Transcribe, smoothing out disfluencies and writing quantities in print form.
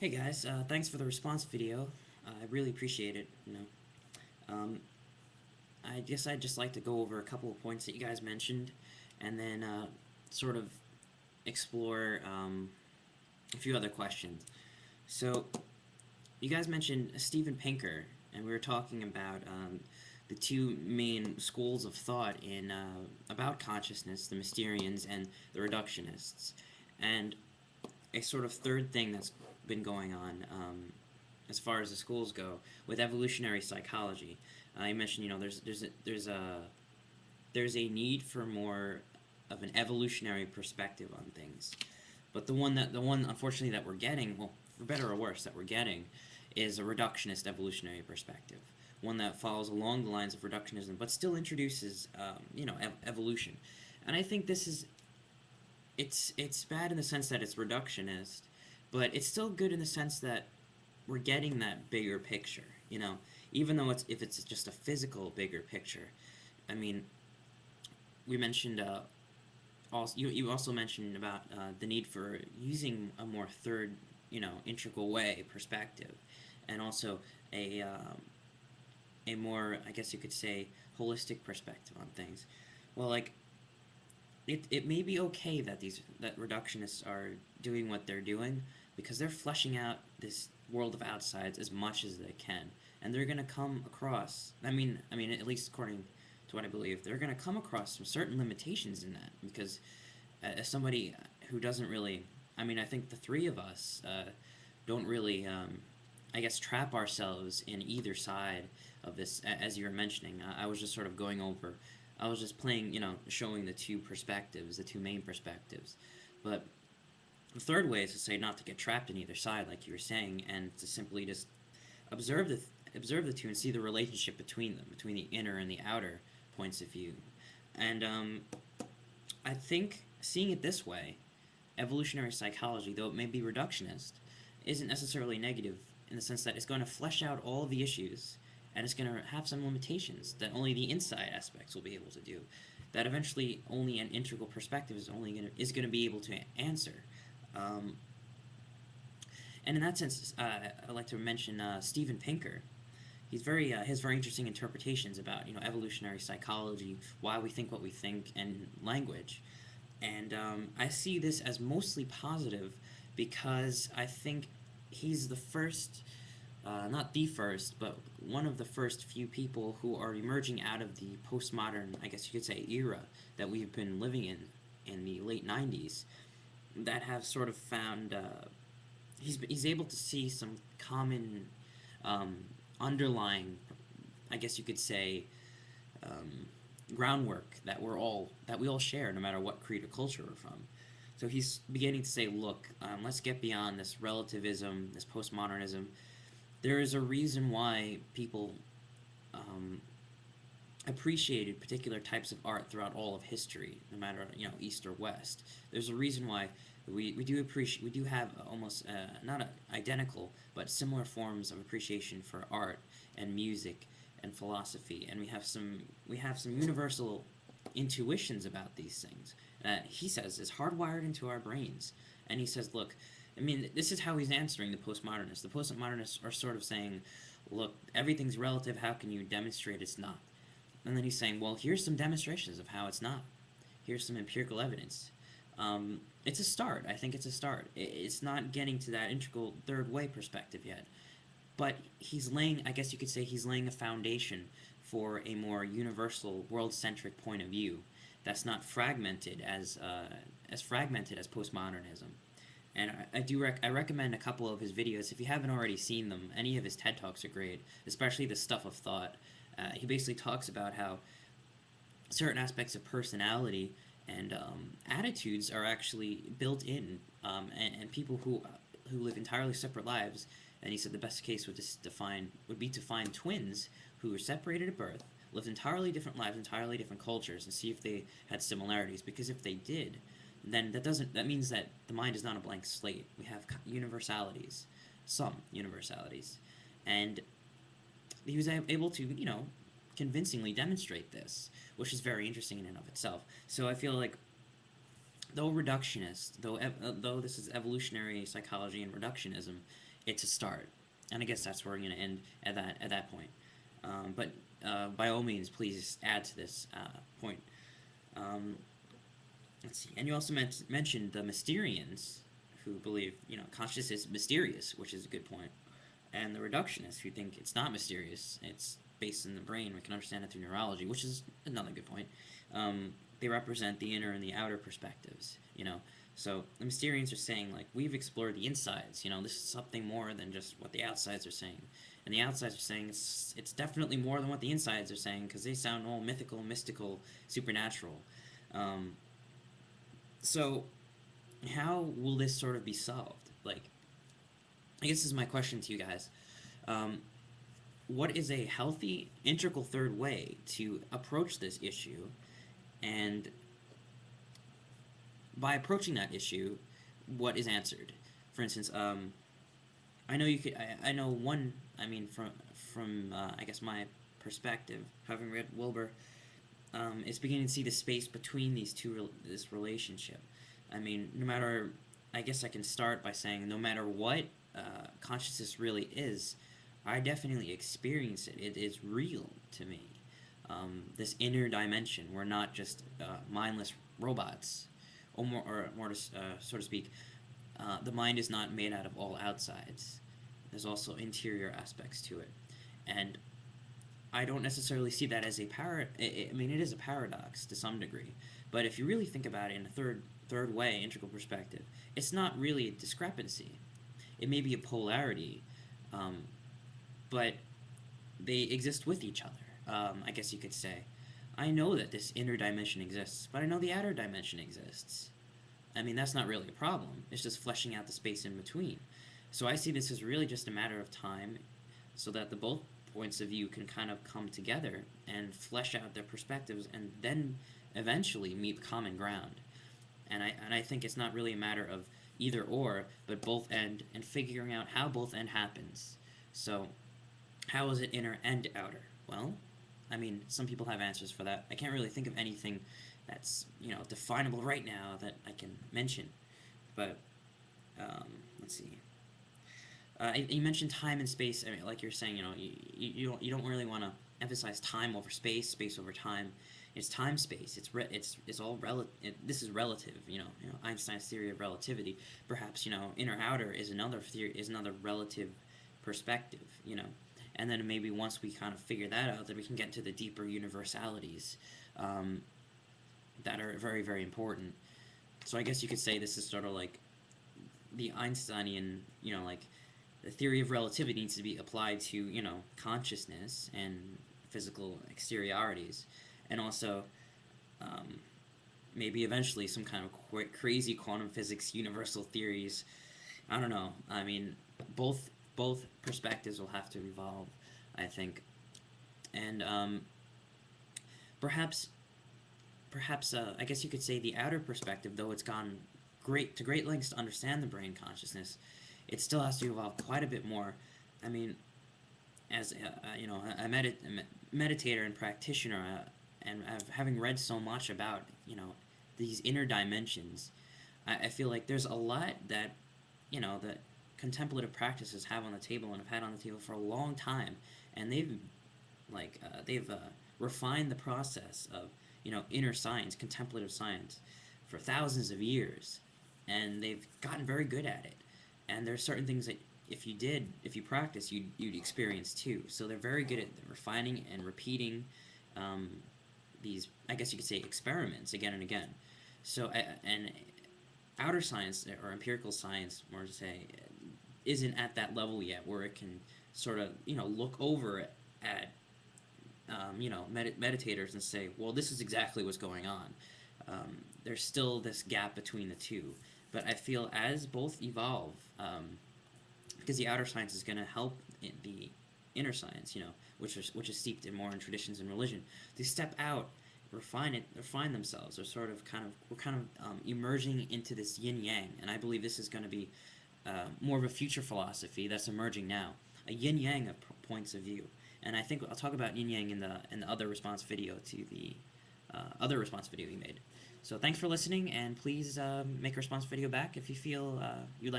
Hey guys, thanks for the response video. I really appreciate it. Um, I guess I'd just like to go over a couple of points that you guys mentioned, and then sort of explore a few other questions. So, you guys mentioned Steven Pinker, and we were talking about the two main schools of thought in about consciousness: the Mysterians and the Reductionists. And a sort of third thing that's been going on as far as the schools go with evolutionary psychology. You mentioned, there's a need for more of an evolutionary perspective on things, but the one unfortunately that we're getting, well, for better or worse, that we're getting, is a reductionist evolutionary perspective. One that follows along the lines of reductionism, but still introduces, evolution. And I think this is it's bad in the sense that it's reductionist, but it's still good in the sense that we're getting that bigger picture. Even though it's just a physical bigger picture. I mean, we mentioned also you also mentioned about the need for using a more third, integral way perspective, and also a a more, I guess you could say, holistic perspective on things. Well, like it may be okay that that reductionists are doing what they're doing because they're fleshing out this world of outsides as much as they can, and they're going to come across. I mean, at least according to what I believe, they're going to come across some certain limitations in that because as somebody who doesn't really, I mean, I think the three of us don't really, I guess, trap ourselves in either side of this. As you were mentioning, I was just sort of going over. I was just playing, showing the two perspectives, the two main perspectives. But the third way is to say not to get trapped in either side, like you were saying, and to simply just observe observe the two and see the relationship between them, between the inner and the outer points of view. And I think seeing it this way, evolutionary psychology, though it may be reductionist, isn't necessarily negative in the sense that it's going to flesh out all of the issues and it's going to have some limitations that only the inside aspects will be able to do. That eventually only an integral perspective is going to be able to answer. Um, and in that sense, I'd like to mention Steven Pinker. He has very interesting interpretations about evolutionary psychology, why we think what we think, and language. And I see this as mostly positive because I think he's the first, not the first, but one of the first few people who are emerging out of the postmodern, I guess you could say, era that we've been living in the late 90s, that have sort of found, he's able to see some common um, underlying, I guess you could say, um, groundwork that we all share, no matter what creed or culture we're from. So he's beginning to say, look, let's get beyond this relativism, this postmodernism. There is a reason why people um, appreciated particular types of art throughout all of history, no matter east or west. There's a reason why we do have almost not identical but similar forms of appreciation for art and music and philosophy, and we have some universal intuitions about these things that he says is hardwired into our brains. And he says, look, I mean, this is how he's answering the postmodernists. The postmodernists are sort of saying, look, everything's relative. How can you demonstrate it's not? And then he's saying, well, here's some demonstrations of how it's not. Here's some empirical evidence. It's a start. I think it's a start. It's not getting to that integral third way perspective yet. But he's laying, I guess you could say, he's laying a foundation for a more universal, world-centric point of view that's not fragmented as fragmented as postmodernism. And I recommend a couple of his videos if you haven't already seen them. Any of his TED talks are great, especially the stuff of thought. He basically talks about how certain aspects of personality and attitudes are actually built in, and people who live entirely separate lives. And he said the best case would be to find twins who were separated at birth, lived entirely different lives, entirely different cultures, and see if they had similarities. Because if they did, then that means that the mind is not a blank slate. We have universalities, some universalities, and he was able to convincingly demonstrate this, which is very interesting in and of itself. So I feel like though reductionist, though this is evolutionary psychology and reductionism, it's a start, and I guess that's where we're going to end at that point. But by all means, please add to this point. Um, let's see. And you also mentioned the Mysterians, who believe consciousness is mysterious, which is a good point, and the reductionists who think it's not mysterious. It's based in the brain. We can understand it through neurology, which is another good point. They represent the inner and the outer perspectives. So the Mysterians are saying, like, we've explored the insides. This is something more than just what the outsides are saying. And the outsides are saying it's definitely more than what the insides are saying, because they sound all mythical, mystical, supernatural. So how will this sort of be solved? Like, I guess this is my question to you guys. What is a healthy, integral third way to approach this issue? And by approaching that issue, what is answered? For instance, I know you could. I know one. I mean, from I guess my perspective, having read Wilbur, is beginning to see the space between these two. This relationship. I mean, no matter. I guess I can start by saying, no matter what consciousness really is, I definitely experience it. It is real to me. This inner dimension. We're not just mindless robots, or more so to speak. The mind is not made out of all outsides. There's also interior aspects to it, and I don't necessarily see that as a I mean, it is a paradox to some degree, but if you really think about it in a third way, integral perspective, it's not really a discrepancy. It may be a polarity, but they exist with each other. I guess you could say. I know that this inner dimension exists, but I know the outer dimension exists. I mean, that's not really a problem. It's just fleshing out the space in between. So I see this as really just a matter of time, so that the both points of view can kind of come together and flesh out their perspectives, and then eventually meet common ground. And I think it's not really a matter of either or, but both end, and figuring out how both end happens. So how is it inner and outer? Well, I mean, some people have answers for that. I can't really think of anything that's definable right now that I can mention. But let's see. You mentioned time and space. I mean, like you're saying, you don't really want to emphasize time over space, space over time. It's time space. It's all relative. This is relative. Einstein's theory of relativity. Perhaps inner outer is another theory, is another relative perspective. And then maybe once we kind of figure that out, then we can get into the deeper universalities that are very, very important. So I guess you could say this is sort of like the Einsteinian, like the theory of relativity needs to be applied to, consciousness and physical exteriorities, and also maybe eventually some kind of crazy quantum physics universal theories. I don't know. I mean, both perspectives will have to evolve, I think, and perhaps I guess you could say the outer perspective, though it's gone great lengths to understand the brain consciousness, it still has to evolve quite a bit more. I mean, as a meditator and practitioner, and having read so much about these inner dimensions, I feel like there's a lot that that contemplative practices have on the table, and have had on the table for a long time, and they've refined the process of inner science, contemplative science, for thousands of years, and they've gotten very good at it. And there's certain things that if you practice, you'd experience too. So they're very good at refining and repeating these, I guess you could say, experiments again and again. So and outer science, or empirical science, more to say, isn't at that level yet where it can sort of look over at meditators and say, well, this is exactly what's going on. There's still this gap between the two, but I feel as both evolve, because the outer science is going to help the inner science, which is steeped in more in traditions and religion, to step out, refine themselves, or we're kind of emerging into this yin yang, and I believe this is going to be more of a future philosophy that's emerging now, a yin yang of points of view. And I think I'll talk about yin yang in the other response video to the other response video we made. So thanks for listening, and please make a response video back if you feel you'd like